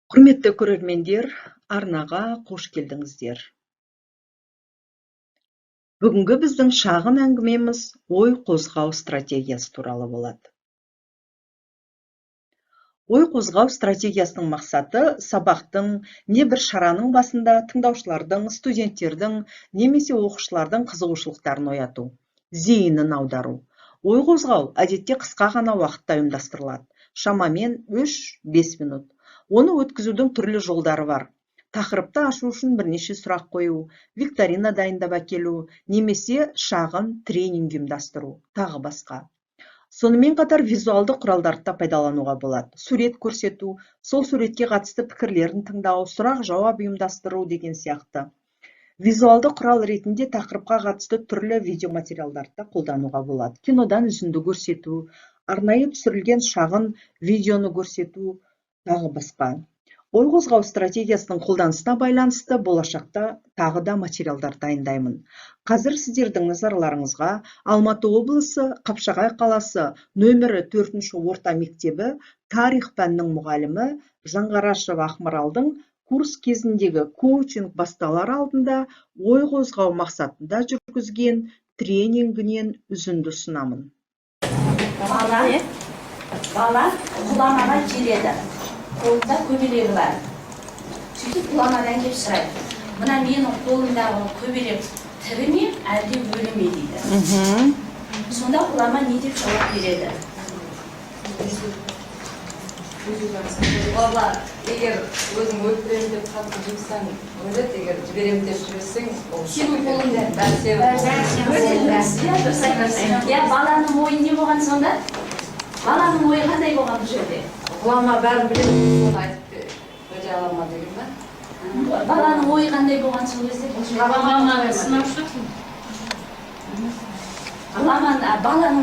Құрметті көрермендер, арнаға қош келдіңіздер. Бүгінгі біздің шағын әңгімеміз ой қозғау стратегиясы туралы болады. Ой қозғау стратегиясының мақсаты сабақтың не бір шараның басында тыңдаушылардың, студенттердің немесе оқушылардың қызығушылықтарын ояту, зейінін аудару. Ой қозғау әдетте қысқа ғана уақытта ұйымдастырылады, шамамен 3-5 минут. Оны өткізудің түрлі жолдары бар. Тақырыпты ашу үшін бірнеше сұрақ қою, викторина дайындап әкелу, немесе шағын тренинг ұйымдастыру, тағы басқа. Сонымен қатар визуалды құралдарды да пайдалануға болады. Сурет көрсету, сол суретке қатысты пікірлерін тыңдау, сұрақ-жауап ұйымдастыру деген сияқты. Визуалды құрал ретінде тақырыпқа қатысты түрлі видеоматериалдарды да қолдануға болады. Кинодан үзінді көрсету, арнайы түсірілген шағын видеоны көрсету, тағы басқа. Ой қозғау стратегиясының қолданысына байланысты болашақта тағы да материалдар дайындаймын. Қазір сіздердің назарларыңызға Алматы облысы, Қапшағай қаласы, нөмірі 4-ші орта мектебі тарих пәнінің мұғалімі Жаңғарашева Ақмаралдың курс кезіндегі коучинг басталар алдында ой қозғау мақсатында жүргізген тренингінен үзінді ұсынамын. Бала құламаға келеді. Қолында көбелегі бар. Сөйтіп құламадан кеп сұрайды. Мына менің қолымдағы көбелек тірі ме, әлде өлі ме дейді. Сонда құлама не деп жауап береді? Бала, егер өзің өлтірем деп қатты жүрсең, өледі, егер жіберем деп жүрсең, Сенің қолыңда. Бәрі Баланың ойы не болған сонда? Баланың ойы қандай болған бұл жерде? Құлама бәрін біледі, соны айтып өте алама деген ба? Баланың ойы қандай болған сол кезде? Баланың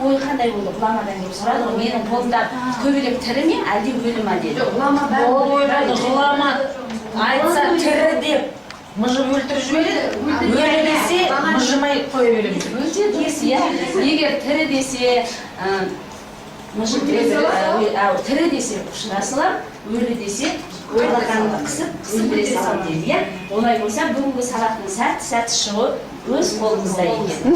ойы қандай болды? Ғұламадан кеп сұрады ғой, менің қолымда көбелек тірі ме, әлде өлі ме деді. Ғұлама айтса тірі деп мыжып өлтіріп жібереді, өлі десе мыжымай қоя береді. Егер тірі десе тірі десе ұшыра салам, өлі десе алақанды қысып өлтіре салам дейді. Олай болса бүгінгі сабақтың сәтті шығу өз қолыңызда екен.